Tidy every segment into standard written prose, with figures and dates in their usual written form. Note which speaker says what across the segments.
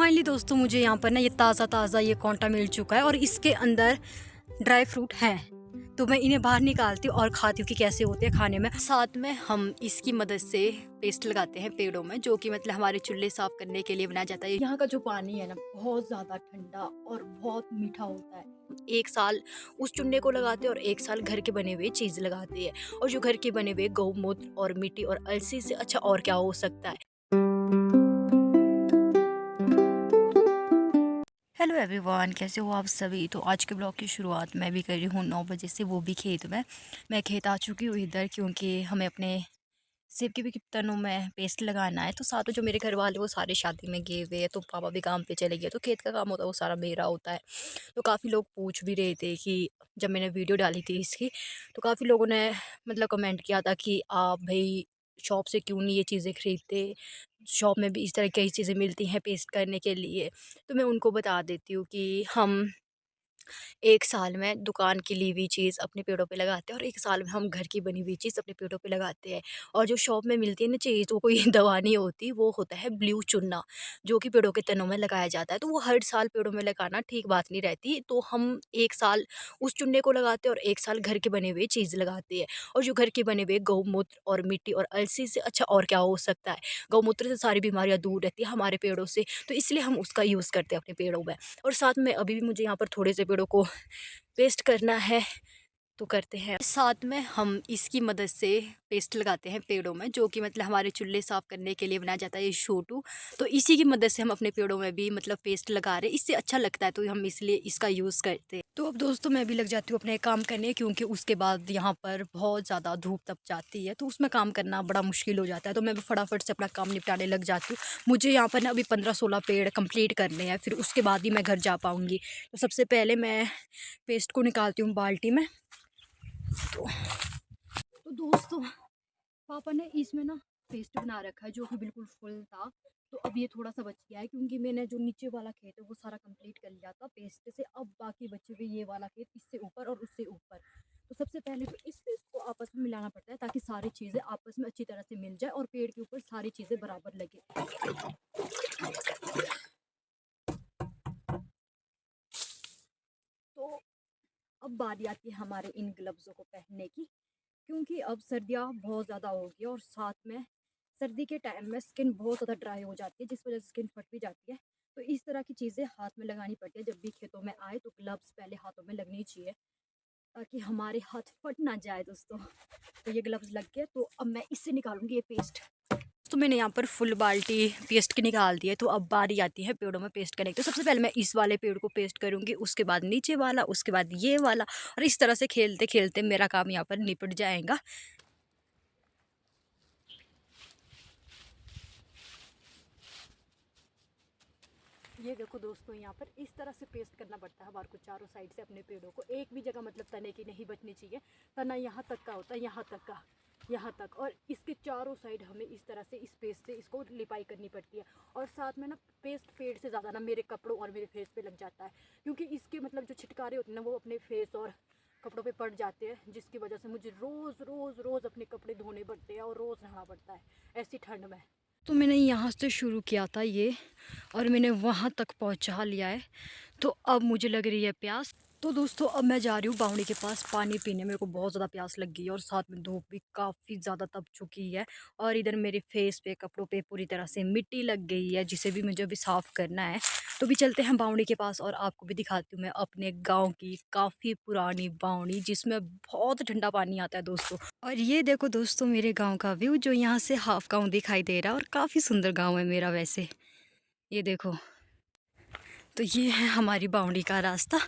Speaker 1: Finally दोस्तों मुझे यहाँ पर ना ये ताज़ा ताज़ा ये कोंटा मिल चुका है और इसके अंदर ड्राई फ्रूट हैं। तो मैं इन्हें बाहर निकालती हूँ और खाती हूँ कि कैसे होते हैं खाने में। साथ में हम इसकी मदद से पेस्ट लगाते हैं पेड़ों में, जो कि मतलब हमारे चूल्हे साफ करने के लिए बनाया जाता है। यहाँ का जो पानी है ना बहुत ज़्यादा ठंडा और बहुत मीठा होता है। एक साल उस चूल्हे को लगाते हैं और एक साल घर के बने हुए चीज़ लगाते हैं। और जो घर के बने हुए गौमूत्र और मिट्टी और अलसी से अच्छा और क्या हो सकता है। हेलो एवरीवन, कैसे हो आप सभी। तो आज के ब्लॉग की शुरुआत मैं भी कर रही हूँ 9 बजे से, वो भी खेत में। मैं खेत आ चुकी हूँ इधर, क्योंकि हमें अपने सेब के भी तनों में पेस्ट लगाना है। तो साथ में जो मेरे घर वाले वो सारे शादी में गए हुए हैं, तो पापा भी काम पे चले गए, तो खेत का काम होता है वो सारा मेरा होता है। तो काफ़ी लोग पूछ भी रहे थे कि जब मैंने वीडियो डाली थी इसकी, तो काफ़ी लोगों ने मतलब कमेंट किया था कि आप भाई शॉप से क्यों नहीं ये चीज़ें खरीदते, शॉप में भी इस तरह की कई चीज़ें मिलती हैं पेस्ट करने के लिए। तो मैं उनको बता देती हूँ कि हम 1 साल में दुकान की ली हुई चीज़ अपने पेड़ों पे लगाते हैं और 1 साल में हम घर की बनी हुई चीज़ अपने पेड़ों पे लगाते हैं। और जो शॉप में मिलती है ना चीज़, वो कोई दवा नहीं होती, वो होता है ब्लू चूना, जो कि पेड़ों के तनों में लगाया जाता है। तो वो हर साल पेड़ों में लगाना ठीक बात नहीं रहती। तो हम 1 साल उस चूने को लगाते हैं और 1 साल घर के बने हुए चीज़ लगाते हैं। और जो घर के बने हुए गौमूत्र और मिट्टी और अलसी से अच्छा और क्या हो सकता है। गौमूत्र से सारी बीमारियाँ दूर रहती है हमारे पेड़ों से, तो इसलिए हम उसका यूज़ करते हैं अपने पेड़ों में। और साथ में अभी भी मुझे यहाँ पर थोड़े से पेड़ों को पेस्ट करना है, तो करते हैं। साथ में हम इसकी मदद से पेस्ट लगाते हैं पेड़ों में, जो कि मतलब हमारे चूल्हे साफ़ करने के लिए बनाया जाता है ये छोटू। तो इसी की मदद से हम अपने पेड़ों में भी मतलब पेस्ट लगा रहे हैं, इससे अच्छा लगता है, तो हम इसलिए इसका यूज़ करते हैं। तो अब दोस्तों मैं भी लग जाती हूँ अपने काम करने, क्योंकि उसके बाद यहाँ पर बहुत ज़्यादा धूप तप जाती है, तो उसमें काम करना बड़ा मुश्किल हो जाता है। तो मैं भी फटाफट से अपना काम निपटाने लग जाती हूँ। मुझे यहाँ पर ना अभी 15-16 पेड़ कंप्लीट करने हैं, फिर उसके बाद ही मैं घर जा पाऊँगी। तो सबसे पहले मैं पेस्ट को निकालती हूँ बाल्टी में। तो दोस्तों पापा ने इसमें ना पेस्ट बना रखा है, जो कि बिल्कुल फुल था। तो अब ये थोड़ा सा बच गया है, क्योंकि मैंने जो नीचे वाला खेत है वो सारा कंप्लीट कर लिया था पेस्ट से। अब बाकी बचे हुए ये वाला खेत, इससे ऊपर और उससे ऊपर। तो सबसे पहले तो इस पेस्ट को आपस में मिलाना पड़ता है, ताकि सारी चीज़ें आपस में अच्छी तरह से मिल जाए और पेड़ के ऊपर सारी चीज़ें बराबर लगे। तो अब बारी आती है हमारे इन ग्लव्सों को पहनने की, क्योंकि अब सर्दियाँ बहुत ज़्यादा हो गई और साथ में सर्दी के टाइम में स्किन बहुत ज़्यादा ड्राई हो जाती है, जिस वजह से स्किन फट भी जाती है। तो इस तरह की चीज़ें हाथ में लगानी पड़ती है। जब भी खेतों में आए तो ग्लव्स पहले हाथों में लगनी चाहिए, ताकि हमारे हाथ फट ना जाए दोस्तों। तो ये ग्लव्स लग गए, तो अब मैं इससे निकालूंगी ये पेस्ट। तो मैंने यहाँ पर फुल बाल्टी पेस्ट की निकाल दी है। तो अब बारी आती है पेड़ों में पेस्ट करने की। तो सबसे पहले मैं इस वाले पेड़ को पेस्ट करूँगी, उसके बाद नीचे वाला, उसके बाद ये वाला, और इस तरह से खेलते खेलते मेरा काम यहाँ पर निपट जाएगा। ये देखो दोस्तों, यहाँ पर इस तरह से पेस्ट करना पड़ता है हमारे को चारों साइड से अपने पेड़ों को। एक भी जगह मतलब तने की नहीं बचनी चाहिए। तना यहाँ तक का होता है, यहाँ तक का, यहाँ तक। और इसके चारों साइड हमें इस तरह से इस पेस्ट से इसको लिपाई करनी पड़ती है। और साथ में ना पेस्ट फेड से ज़्यादा ना मेरे कपड़ों और मेरे फेस पे लग जाता है, क्योंकि इसके मतलब जो छिटकारे होते हैं ना वो अपने फेस और कपड़ों पे पड़ जाते हैं, जिसकी वजह से मुझे रोज़ रोज़ रोज़ अपने कपड़े धोने पड़ते हैं और रोज़ नहाना पड़ता है ऐसी ठंड में। तो मैंने यहाँ से शुरू किया था ये, और मैंने वहाँ तक पहुँचा लिया है। तो अब मुझे लग रही है प्यास। तो दोस्तों अब मैं जा रही हूँ बावड़ी के पास पानी पीने। मेरे को बहुत ज़्यादा प्यास लग गई है और साथ में धूप भी काफ़ी ज़्यादा तप चुकी है। और इधर मेरे फेस पे कपड़ों पे पूरी तरह से मिट्टी लग गई है, जिसे भी मुझे अभी साफ़ करना है। तो भी चलते हैं बावड़ी के पास और आपको भी दिखाती हूँ मैं अपने गाँव की काफ़ी पुरानी बावड़ी, जिसमें बहुत ठंडा पानी आता है दोस्तों। और ये देखो दोस्तों मेरे गाँव का व्यू, जो यहाँ से हाफ गाँव दिखाई दे रहा है, और काफ़ी सुंदर गाँव है मेरा वैसे। ये देखो, तो ये है हमारी बावड़ी का रास्ता,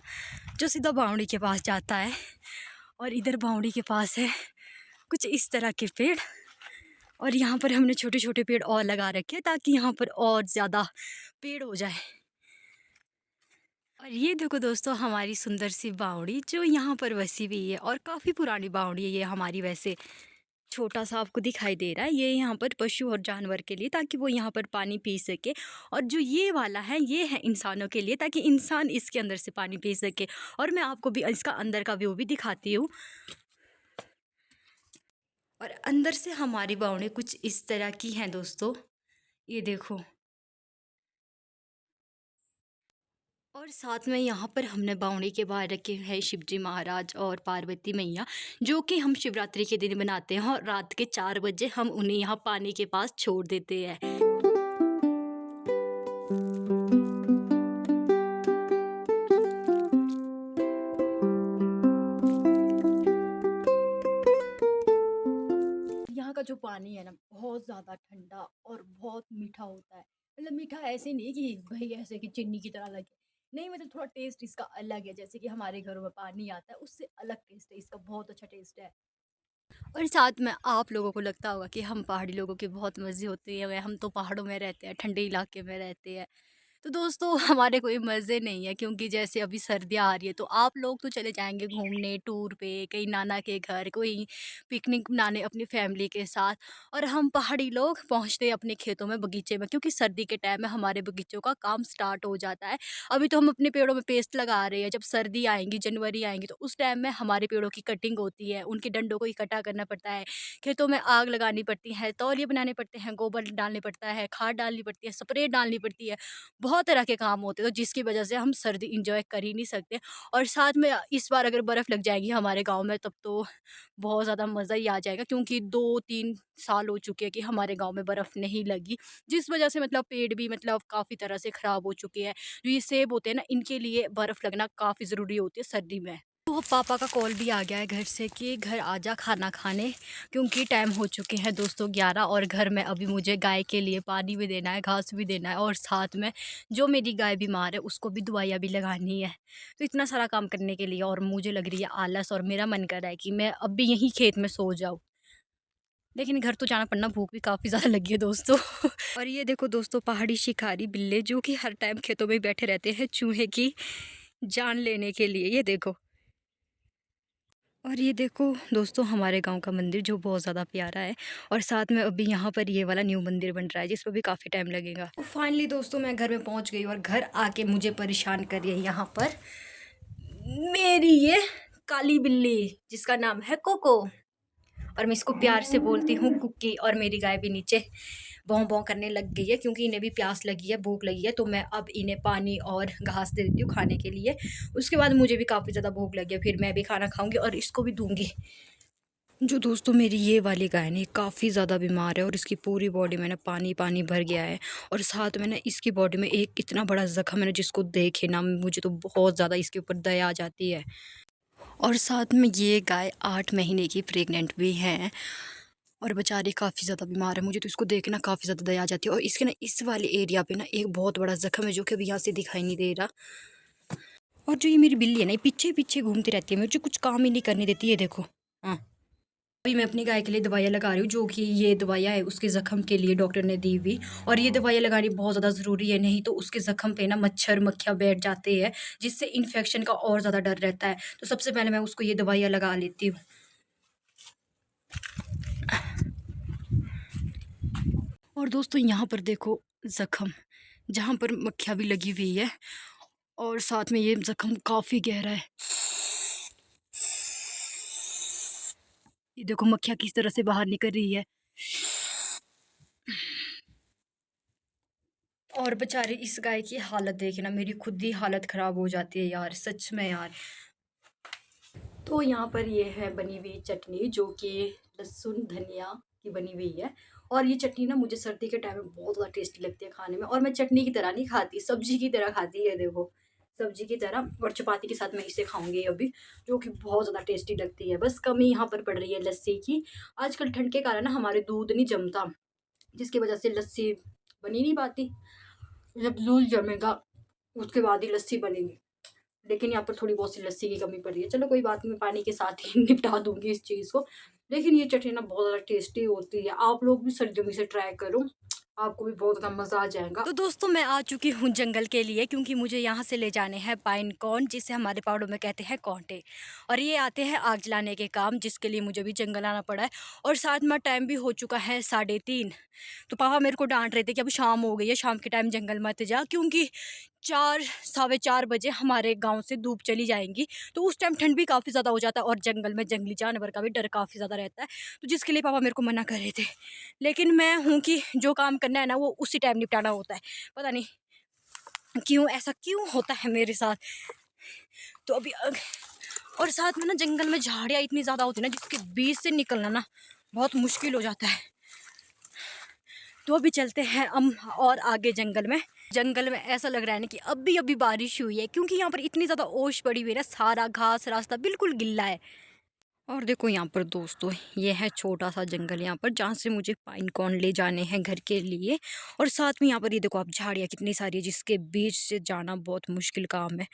Speaker 1: जो सीधा बावड़ी के पास जाता है। और इधर बावड़ी के पास है कुछ इस तरह के पेड़, और यहाँ पर हमने छोटे छोटे पेड़ और लगा रखे हैं, ताकि यहाँ पर और ज़्यादा पेड़ हो जाए। और ये देखो दोस्तों हमारी सुंदर सी बावड़ी, जो यहाँ पर बसी हुई है, और काफ़ी पुरानी बावड़ी है ये हमारी वैसे। छोटा सा आपको दिखाई दे रहा है, ये यहाँ पर पशु और जानवर के लिए, ताकि वो यहाँ पर पानी पी सके। और जो ये वाला है ये है इंसानों के लिए, ताकि इंसान इसके अंदर से पानी पी सके। और मैं आपको भी इसका अंदर का व्यू भी दिखाती हूँ। और अंदर से हमारी बावड़ी कुछ इस तरह की हैं दोस्तों, ये देखो। और साथ में यहाँ पर हमने बावड़ी के बाहर रखे हैं शिव जी महाराज और पार्वती मैया, जो कि हम शिवरात्रि के दिन बनाते हैं और रात के 4 बजे हम उन्हें यहाँ पानी के पास छोड़ देते हैं। यहाँ का जो पानी है ना, बहुत ज़्यादा ठंडा और बहुत मीठा होता है। मतलब मीठा ऐसे नहीं कि भई ऐसे कि चीनी की तरह लगे, नहीं मतलब थोड़ा टेस्ट इसका अलग है। जैसे कि हमारे घरों में पानी आता है, उससे अलग टेस्ट है इसका, बहुत अच्छा टेस्ट है। और साथ में आप लोगों को लगता होगा कि हम पहाड़ी लोगों के बहुत मज़े होते हैं, हम तो पहाड़ों में रहते हैं, ठंडे इलाके में रहते हैं। तो दोस्तों हमारे कोई मज़े नहीं है, क्योंकि जैसे अभी सर्दियाँ आ रही है तो आप लोग तो चले जाएँगे घूमने टूर पे, कहीं नाना के घर, कोई पिकनिक मनाने अपनी फैमिली के साथ, और हम पहाड़ी लोग पहुँचते हैं अपने खेतों में, बगीचे में, क्योंकि सर्दी के टाइम में हमारे बगीचों का काम स्टार्ट हो जाता है। अभी तो हम अपने पेड़ों में पेस्ट लगा रहे हैं, जब सर्दी आएँगी, जनवरी आएँगी, तो उस टाइम में हमारे पेड़ों की कटिंग होती है, उनके डंडों को इकट्ठा करना पड़ता है, खेतों में आग लगानी पड़ती है, तौलिए बनाने पड़ते हैं, गोबर डालने पड़ता है, खाद डालनी पड़ती है, स्प्रे डालनी पड़ती है। बहुत तरह के काम होते हैं, तो जिसकी वजह से हम सर्दी एंजॉय कर ही नहीं सकते। और साथ में इस बार अगर बर्फ़ लग जाएगी हमारे गाँव में, तब तो बहुत ज़्यादा मज़ा ही आ जाएगा, क्योंकि 2-3 साल हो चुके हैं कि हमारे गाँव में बर्फ़ नहीं लगी, जिस वजह से मतलब पेड़ भी मतलब काफ़ी तरह से ख़राब हो चुके हैं। जो ये सेब होते हैं ना, इनके लिए बर्फ़ लगना काफ़ी ज़रूरी होती है सर्दी में। तो पापा का कॉल भी आ गया है घर से कि घर आजा खाना खाने, क्योंकि टाइम हो चुके हैं दोस्तों 11, और घर में अभी मुझे गाय के लिए पानी भी देना है, घास भी देना है, और साथ में जो मेरी गाय बीमार है उसको भी दवाइयाँ भी लगानी है। तो इतना सारा काम करने के लिए और मुझे लग रही है आलस, और मेरा मन कर रहा है कि मैं अब भी यहीं खेत में सो जाऊँ। लेकिन घर तो जाना पड़ना, भूख भी काफ़ी ज़्यादा लगी है दोस्तों। और ये देखो दोस्तों, पहाड़ी शिकारी बिल्ले जो कि हर टाइम खेतों में ही बैठे रहते हैं चूहे की जान लेने के लिए, ये देखो। और ये देखो दोस्तों, हमारे गांव का मंदिर जो बहुत ज़्यादा प्यारा है, और साथ में अभी यहाँ पर ये वाला न्यू मंदिर बन रहा है, जिस पर भी काफ़ी टाइम लगेगा। तो फाइनली दोस्तों मैं घर में पहुँच गई, और घर आके मुझे परेशान कर रही है यहाँ पर मेरी ये काली बिल्ली, जिसका नाम है कोको, और मैं इसको प्यार से बोलती हूँ कुक्की। और मेरी गाय भी नीचे भौं भौं करने लग गई है, क्योंकि इन्हें भी प्यास लगी है, भूख लगी है, तो मैं अब इन्हें पानी और घास दे देती हूँ खाने के लिए। उसके बाद मुझे भी काफ़ी ज़्यादा भूख लगी है, फिर मैं भी खाना खाऊंगी और इसको भी दूंगी। जो दोस्तों मेरी ये वाली गाय ना, ये काफ़ी ज़्यादा बीमार है, और इसकी पूरी बॉडी में ना पानी पानी भर गया है, और साथ में ना इसकी बॉडी में एक इतना बड़ा ज़ख्म है ना, जिसको देखे ना मुझे तो बहुत ज़्यादा इसके ऊपर दया आ जाती है। और साथ में ये गाय 8 महीने की प्रेग्नेंट भी है, और बेचारी काफ़ी ज़्यादा बीमार है, मुझे तो इसको देख के ना काफ़ी ज़्यादा दया आ जाती है। और इसके ना इस वाले एरिया पे ना एक बहुत बड़ा ज़ख्म है, जो कि अभी यहाँ से दिखाई नहीं दे रहा। और जो ये मेरी बिल्ली है ना, ये पीछे पीछे घूमती रहती है, मुझे कुछ काम ही नहीं करने देती है, देखो। हाँ, अभी मैं अपनी गाय के लिए दवाइयाँ लगा रही हूँ, जो कि ये दवाइयाँ है उसके ज़ख्म के लिए डॉक्टर ने दी हुई, और ये दवाइयाँ लगानी बहुत ज़्यादा ज़रूरी है, नहीं तो उसके ज़ख्म पे ना मच्छर मक्खियाँ बैठ जाते हैं, जिससे इन्फेक्शन का और ज़्यादा डर रहता है। तो सबसे पहले मैं उसको ये दवाइयाँ लगा लेती हूँ। और दोस्तों यहाँ पर देखो ज़ख्म, जहाँ पर मक्खियाँ भी लगी हुई है, और साथ में ये ज़ख्म काफ़ी गहरा है। ये देखो मक्खियाँ किस तरह से बाहर निकल रही है। और बेचारी इस गाय की हालत देखे ना, मेरी खुद ही हालत ख़राब हो जाती है यार, सच में यार। तो यहाँ पर ये है बनी हुई चटनी, जो कि लहसुन धनिया की बनी हुई है, और ये चटनी ना मुझे सर्दी के टाइम में बहुत ज़्यादा टेस्टी लगती है खाने में, और मैं चटनी की तरह नहीं खाती, सब्जी की तरह खाती है, देखो सब्जी की तरह। और चपाती के साथ मैं इसे खाऊंगी अभी, जो कि बहुत ज़्यादा टेस्टी लगती है। बस कमी यहाँ पर पड़ रही है लस्सी की। आजकल ठंड के कारण ना हमारे दूध नहीं जमता, जिसकी वजह से लस्सी बनी नहीं पाती। जब दूध जमेगा उसके बाद ही लस्सी बनेगी, लेकिन यहाँ पर थोड़ी बहुत सी लस्सी की कमी पड़ रही है। चलो कोई बात नहीं, मैं पानी के साथ ही निपटा दूंगी इस चीज़ को। लेकिन ये चटनी ना बहुत ज़्यादा टेस्टी होती है, आप लोग भी सर्दियों में इसे ट्राई करो, आपको भी बहुत ज़्यादा मज़ा आ जाएगा। तो दोस्तों मैं आ चुकी हूँ जंगल के लिए, क्योंकि मुझे यहाँ से ले जाने हैं पाइन कौन, जिसे हमारे पहाड़ों में कहते हैं कौंटे, और ये आते हैं आग जलाने के काम, जिसके लिए मुझे भी जंगल आना पड़ा है। और साथ में टाइम भी हो चुका है 3:30। तो पापा मेरे को डांट रहे थे कि अब शाम हो गई है, शाम के टाइम जंगल मत जा, क्योंकि 4 साढ़े 4 बजे हमारे गांव से धूप चली जाएंगी, तो उस टाइम ठंड भी काफ़ी ज़्यादा हो जाता है, और जंगल में जंगली जानवर का भी डर काफ़ी ज़्यादा रहता है। तो जिसके लिए पापा मेरे को मना कर रहे थे, लेकिन मैं हूँ कि जो काम करना है ना वो उसी टाइम निपटाना होता है। पता नहीं क्यों ऐसा क्यों होता है मेरे साथ। तो अभी और साथ में ना जंगल में झाड़ियाँ इतनी ज़्यादा होती है ना, जिसके बीच से निकलना ना बहुत मुश्किल हो जाता है। तो अभी चलते हैं हम और आगे जंगल में ऐसा लग रहा है ना कि अभी अभी बारिश हुई है, क्योंकि यहाँ पर इतनी ज़्यादा ओश पड़ी हुई है ना, सारा घास रास्ता बिल्कुल गिल्ला है। और देखो यहाँ पर दोस्तों, ये है छोटा सा जंगल यहाँ पर, जहाँ से मुझे पाइन कॉर्न ले जाने हैं घर के लिए। और साथ में यहाँ पर ये देखो आप, झाड़ियाँ कितनी सारी है, जिसके बीच से जाना बहुत मुश्किल काम है।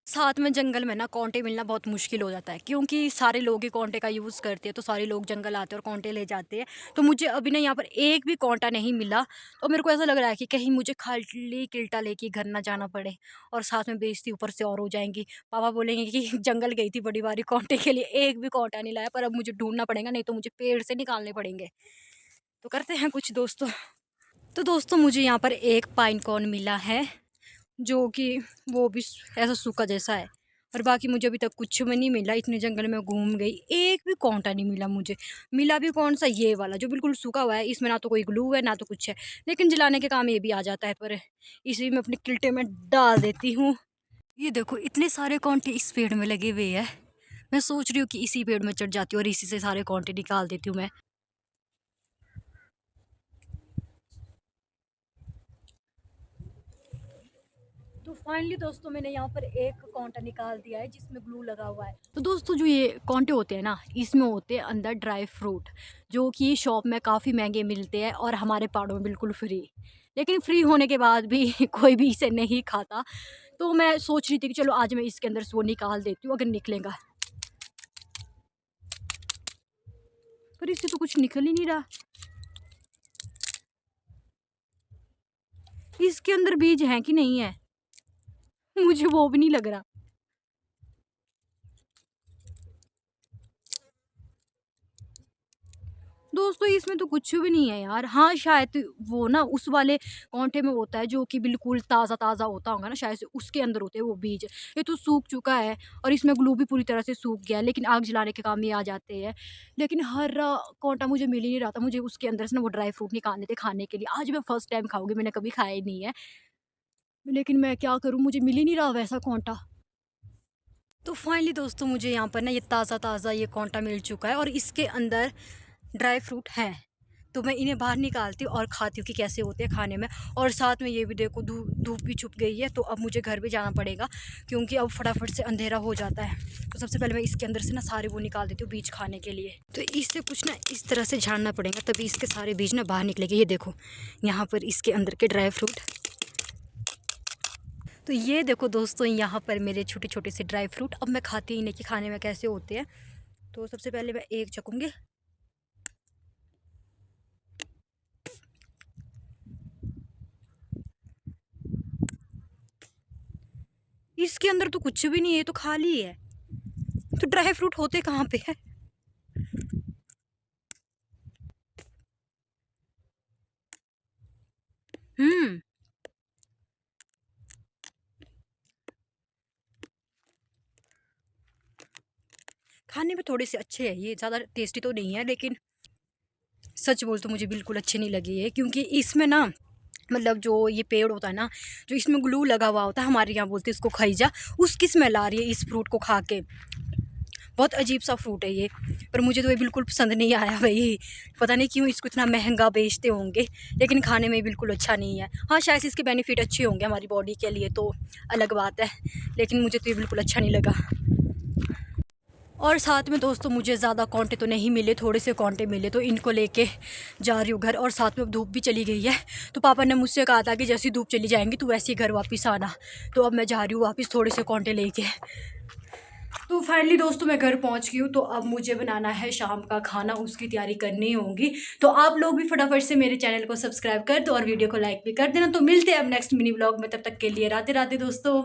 Speaker 1: साथ में जंगल में ना कांटे मिलना बहुत मुश्किल हो जाता है, क्योंकि सारे लोग ही कांटे का यूज़ करते हैं, तो सारे लोग जंगल आते हैं और कांटे ले जाते हैं। तो मुझे अभी ना यहाँ पर एक भी कांटा नहीं मिला, और मेरे को ऐसा लग रहा है कि कहीं मुझे खाली किल्टा लेके घर ना जाना पड़े, और साथ में बेइज्जती ऊपर से और हो जाएंगी। पापा बोलेंगे कि जंगल गई थी बड़ी बारी कांटे के लिए, एक भी कांटा नहीं लाया, पर अब मुझे ढूंढना पड़ेगा, नहीं तो मुझे पेड़ से निकालने पड़ेंगे। तो करते हैं कुछ दोस्तों। तो दोस्तों मुझे यहाँ पर एक पाइन कॉर्न मिला है, जो कि वो भी ऐसा सूखा जैसा है, और बाकी मुझे अभी तक कुछ भी नहीं मिला। इतने जंगल में घूम गई, एक भी कांटा नहीं मिला मुझे। मिला भी कौन सा, ये वाला जो बिल्कुल सूखा हुआ है, इसमें ना तो कोई ग्लू है ना तो कुछ है, लेकिन जलाने के काम ये भी आ जाता है, पर इसी में अपने किल्टे में डाल देती हूँ। ये देखो इतने सारे कांटे इस पेड़ में लगे हुए हैं, मैं सोच रही हूँ कि इसी पेड़ में चढ़ जाती हूँ और इसी से सारे कांटे निकाल देती हूँ मैं। तो फाइनली दोस्तों मैंने यहाँ पर एक कांटा निकाल दिया है, जिसमें ग्लू लगा हुआ है। तो दोस्तों जो ये कांटे होते हैं ना, इसमें होते हैं अंदर ड्राई फ्रूट, जो कि शॉप में काफ़ी महंगे मिलते हैं और हमारे पहाड़ों में बिल्कुल फ्री। लेकिन फ्री होने के बाद भी कोई भी इसे नहीं खाता। तो मैं सोच रही थी कि चलो आज मैं इसके अंदर से वो निकाल देती हूँ, अगर निकलेगा। पर इससे तो कुछ निकल ही नहीं रहा। इसके अंदर बीज है कि नहीं है, मुझे वो भी नहीं लग रहा। दोस्तों इसमें तो कुछ भी नहीं है यार। हाँ शायद वो ना उस वाले कांटे में होता है, जो कि बिल्कुल ताज़ा ताज़ा होता होगा ना, शायद से उसके अंदर होते हैं वो बीज। ये तो सूख चुका है और इसमें ग्लू भी पूरी तरह से सूख गया है, लेकिन आग जलाने के काम ये आ जाते हैं। लेकिन हर कांटा मुझे मिल ही नहीं रहा था। मुझे उसके अंदर से ना वो ड्राई फ्रूट निकालने थे खाने के लिए। आज मैं फर्स्ट टाइम खाऊंगी, मैंने कभी खाया ही नहीं है, लेकिन मैं क्या करूँ, मुझे मिल ही नहीं रहा वैसा कांटा। तो फाइनली दोस्तों मुझे यहाँ पर ना ये ताज़ा ताज़ा ये कांटा मिल चुका है, और इसके अंदर ड्राई फ्रूट हैं। तो मैं इन्हें बाहर निकालती हूँ और खाती हूँ कि कैसे होते हैं खाने में। और साथ में ये भी देखो, धूप भी छुप गई है, तो अब मुझे घर भी जाना पड़ेगा, क्योंकि अब फटाफट से अंधेरा हो जाता है। तो सबसे पहले मैं इसके अंदर से ना सारे वो निकाल देती हूँ बीज खाने के लिए। तो इससे कुछ ना इस तरह से झाड़ना पड़ेगा, तभी इसके सारे बीज ना बाहर निकलेंगे। ये देखो यहाँ पर इसके अंदर के ड्राई फ्रूट। तो ये देखो दोस्तों, यहाँ पर मेरे छोटे छोटे से ड्राई फ्रूट। अब मैं खाती ही नहीं कि खाने में कैसे होते हैं। तो सबसे पहले मैं एक चखूँगी। इसके अंदर तो कुछ भी नहीं है, तो खाली है। तो ड्राई फ्रूट होते कहाँ पे है। हम्म, खाने में थोड़े से अच्छे हैं, ये ज़्यादा टेस्टी तो नहीं है, लेकिन सच बोल तो मुझे बिल्कुल अच्छे नहीं लगे ये, क्योंकि इसमें ना मतलब जो ये पेड़ होता है ना, जो इसमें ग्लू लगा हुआ होता है, हमारे यहाँ बोलते हैं इसको खईजा, उसकी स्मेल आ रही है इस फ्रूट को खा के। बहुत अजीब सा फ्रूट है ये, पर मुझे तो ये बिल्कुल पसंद नहीं आया भाई। पता नहीं क्यों इसको इतना महंगा बेचते होंगे, लेकिन खाने में बिल्कुल अच्छा नहीं है। हाँ शायद इसके बेनिफिट अच्छे होंगे हमारी बॉडी के लिए, तो अलग बात है, लेकिन मुझे तो ये बिल्कुल अच्छा नहीं लगा। और साथ में दोस्तों मुझे ज़्यादा कांटे तो नहीं मिले, थोड़े से कांटे मिले, तो इनको लेके जा रही हूँ घर। और साथ में अब धूप भी चली गई है, तो पापा ने मुझसे कहा था कि जैसी धूप चली जाएंगी तो वैसे ही घर वापस आना। तो अब मैं जा रही हूँ वापस थोड़े से कांटे लेके। तो फाइनली दोस्तों मैं घर पहुंच गई हूँ। तो अब मुझे बनाना है शाम का खाना, उसकी तैयारी करनी होगी। तो आप लोग भी फटाफट से मेरे चैनल को सब्सक्राइब कर दो और वीडियो को लाइक भी कर देना। तो मिलते हैं अब नेक्स्ट मिनी ब्लॉग में, तब तक के लिए राधे राधे दोस्तों।